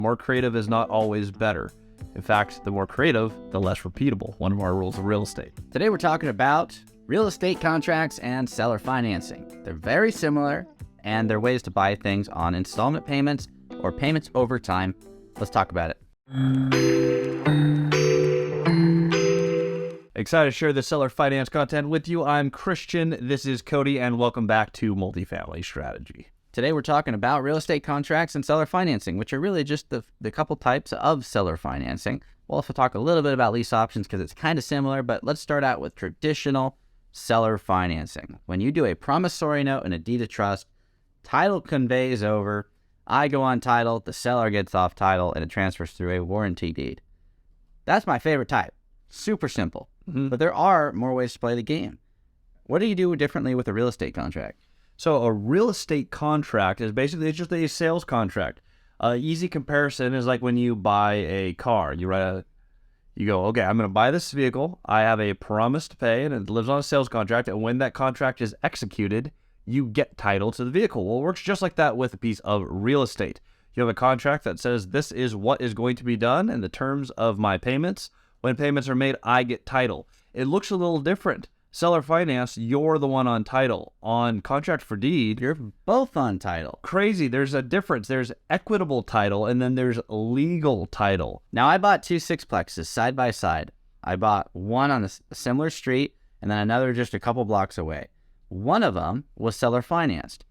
More creative is not always better. In fact, the more creative, the less repeatable. One of our rules of real estate. Today we're talking about real estate contracts and seller financing. They're very similar, and they're ways to buy things on installment payments or payments over time. Let's talk about it. Excited to share the seller finance content with you. I'm Christian. This is Cody, and welcome back to Multifamily Strategy. Today we're talking about real estate contracts and seller financing, which are really just the couple types of seller financing. We'll also talk a little bit about lease options because it's kind of similar, but let's start out with traditional seller financing. When you do a promissory note and a deed of trust, title conveys over, I go on title, the seller gets off title, and it transfers through a warranty deed. That's my favorite type. Super simple. But there are more ways to play the game. What do you do differently with a real estate contract? So a real estate contract is basically just a sales contract. Easy comparison is like when you buy a car. You go, okay, I'm going to buy this vehicle. I have a promise to pay, and it lives on a sales contract. And when that contract is executed, you get title to the vehicle. Well, it works just like that with a piece of real estate. You have a contract that says this is what is going to be done in the terms of my payments. When payments are made, I get title. It looks a little different. Seller finance, you're the one on title. On contract for deed, You're both on title. crazy. There's a difference. There's equitable title, and then there's legal title. Now, I bought two sixplexes side by side. I bought one on a similar street and then another just a couple blocks away. One of them was seller financed.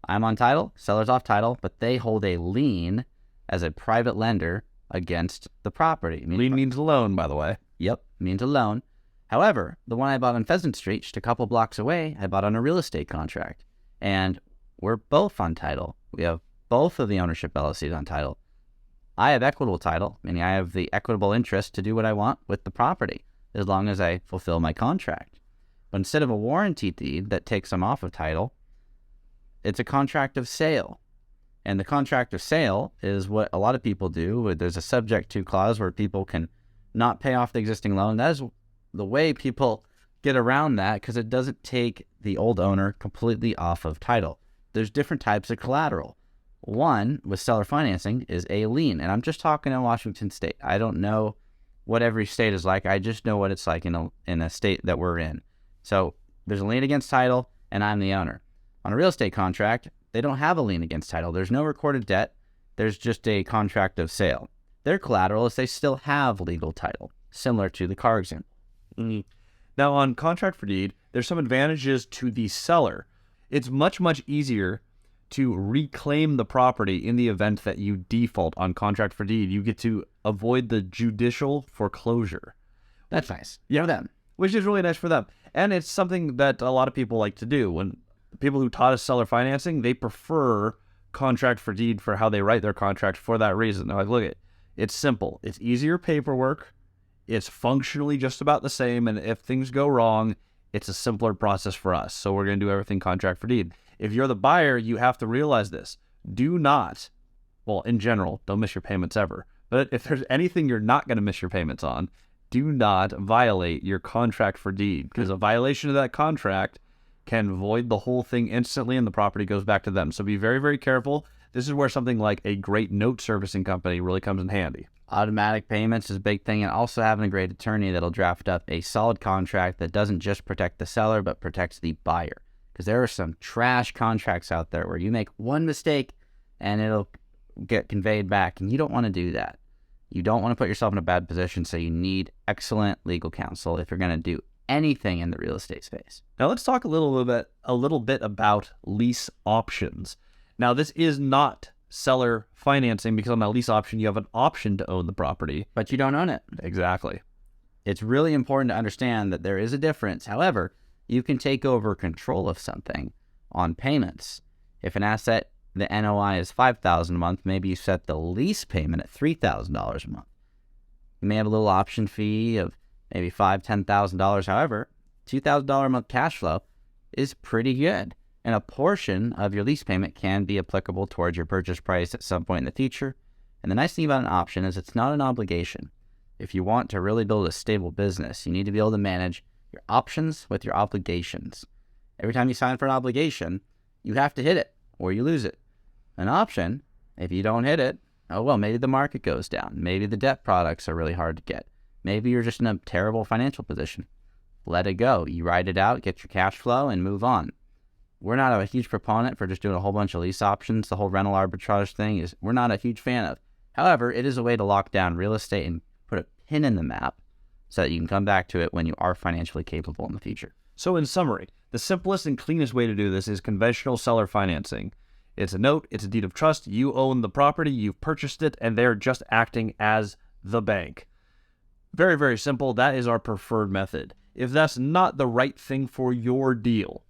I'm on title, seller's off title, but they hold a lien as a private lender against the property. Lien means loan, by the way. Yep, means a loan. However, the one I bought on Pheasant Street, just a couple blocks away, I bought on a real estate contract. And we're both on title. We have both of the ownership LLCs on title. I have equitable title, meaning I have the equitable interest to do what I want with the property, as long as I fulfill my contract. But instead of a warranty deed that takes them off of title, it's a contract of sale. And the contract of sale is what a lot of people do. There's a subject to clause where people can not pay off the existing loan. That is the way people get around that because it doesn't take the old owner completely off of title. There's different types of collateral. One with seller financing is a lien. And I'm just talking in Washington State. I don't know what every state is like. I just know what it's like in a state that we're in. So there's a lien against title and I'm the owner. On a real estate contract, they don't have a lien against title. There's no recorded debt. There's just a contract of sale. Their collateral is they still have legal title, similar to the car example. Now, on contract for deed, there's some advantages to the seller. It's much, much easier to reclaim the property in the event that you default on contract for deed. You get to avoid the judicial foreclosure. That's nice. For them. Which is really nice for them. And it's something that a lot of people like to do. When the people who taught us seller financing, they prefer contract for deed for how they write their contract for that reason. They're like, look, it's simple. It's easier paperwork. It's functionally just about the same. And if things go wrong, it's a simpler process for us. So we're going to do everything contract for deed. If you're the buyer, you have to realize this. Do not, well, in general, don't miss your payments ever. But if there's anything you're not going to miss your payments on, do not violate your contract for deed, because a violation of that contract can void the whole thing instantly and the property goes back to them. So be very, very careful. This is where something like a great note servicing company really comes in handy. Automatic payments is a big thing, and also having a great attorney that'll draft up a solid contract that doesn't just protect the seller, but protects the buyer. Because there are some trash contracts out there where you make one mistake and it'll get conveyed back, and you don't want to do that. You don't want to put yourself in a bad position, so you need excellent legal counsel if you're going to do anything in the real estate space. Now let's talk a little bit about lease options. Now this is not seller financing, because on that lease option you have an option to own the property, But you don't own it. Exactly. It's really important to understand that there is a difference. However, you can take over control of something on payments. If an asset, the NOI is $5,000 a month, maybe you set the lease payment at $3,000 a month. You may have a little option fee of maybe $5,000, $10,000. However, $2,000 a month cash flow is pretty good. And a portion of your lease payment can be applicable towards your purchase price at some point in the future. And the nice thing about an option is it's not an obligation. If you want to really build a stable business, you need to be able to manage your options with your obligations. Every time you sign for an obligation, you have to hit it or you lose it. An option, if you don't hit it, Oh, well, maybe the market goes down. Maybe the debt products are really hard to get. Maybe you're just in a terrible financial position. Let it go. You ride it out, get your cash flow, and move on. We're not a huge proponent for just doing a whole bunch of lease options. The whole rental arbitrage thing is we're not a huge fan of. However, it is a way to lock down real estate and put a pin in the map so that you can come back to it when you are financially capable in the future. So in summary, the simplest and cleanest way to do this is conventional seller financing. It's a note, it's a deed of trust, you own the property, you've purchased it, and they're just acting as the bank. Very, very simple. That is our preferred method. If that's not the right thing for your deal,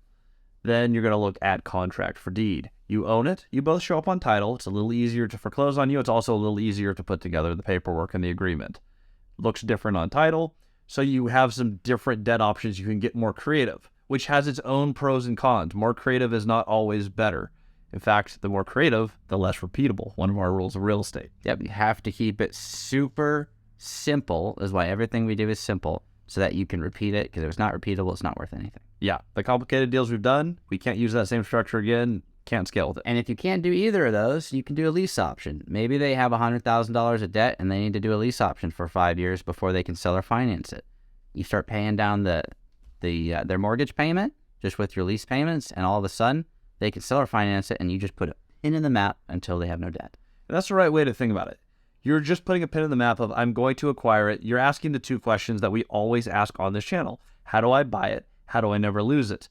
then you're going to look at contract for deed. You own it, you both show up on title, it's a little easier to foreclose on you, it's also a little easier to put together the paperwork and the agreement. Looks different on title, so you have some different debt options. You can get more creative, which has its own pros and cons. More creative is not always better. In fact, the more creative, the less repeatable. One of our rules of real estate. Yep, you have to keep it super simple. Is why everything we do is simple, so that you can repeat it, because if it's not repeatable, it's not worth anything. Yeah, the complicated deals we've done, we can't use that same structure again, can't scale with it. And if you can't do either of those, you can do a lease option. Maybe they have $100,000 of debt and they need to do a lease option for 5 years before they can sell or finance it. You start paying down their mortgage payment just with your lease payments, and all of a sudden they can sell or finance it, and you just put a pin in the map until they have no debt. And that's the right way to think about it. You're just putting a pin in the map of, I'm going to acquire it. You're asking the two questions that we always ask on this channel. How do I buy it? How do I never lose it?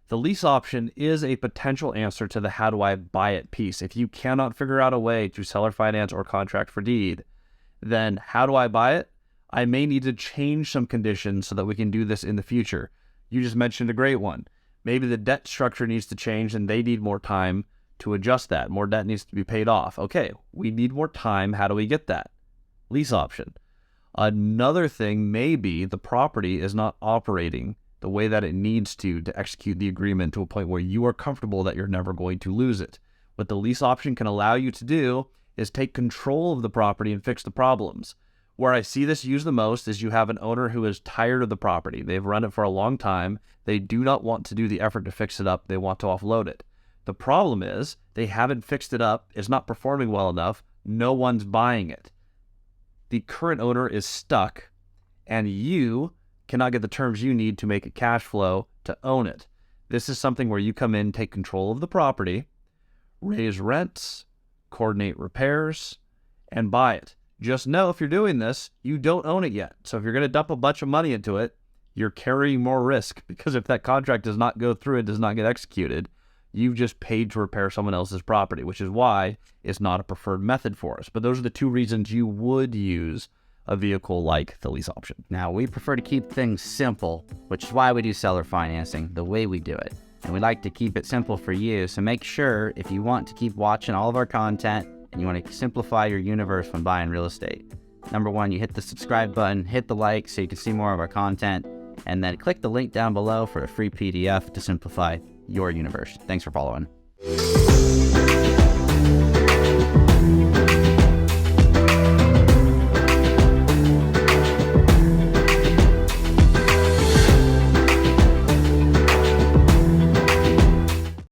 The lease option is a potential answer to the how do I buy it piece. If you cannot figure out a way to seller finance or contract for deed, then how do I buy it? I may need to change some conditions so that we can do this in the future. You just mentioned a great one. Maybe the debt structure needs to change and they need more time to adjust that. More debt needs to be paid off. Okay, we need more time. How do we get that? Lease option. Another thing may be the property is not operating the way that it needs to execute the agreement to a point where you are comfortable that you're never going to lose it. What the lease option can allow you to do is take control of the property and fix the problems. Where I see this used the most is you have an owner who is tired of the property. They've run it for a long time. They do not want to do the effort to fix it up. They want to offload it. The problem is they haven't fixed it up. It's not performing well enough. No one's buying it. The current owner is stuck, and you cannot get the terms you need to make it cash flow to own it. This is something where you come in, take control of the property, raise rents, coordinate repairs, and buy it. Just know if you're doing this, you don't own it yet. So if you're going to dump a bunch of money into it, you're carrying more risk, because if that contract does not go through and does not get executed, you've just paid to repair someone else's property, which is why it's not a preferred method for us. But those are the two reasons you would use a vehicle like the lease option. Now, we prefer to keep things simple, which is why we do seller financing the way we do it. And we like to keep it simple for you, so make sure if you want to keep watching all of our content and you want to simplify your universe when buying real estate, number one, you hit the subscribe button, hit the like so you can see more of our content, and then click the link down below for a free PDF to simplify your universe. Thanks for following.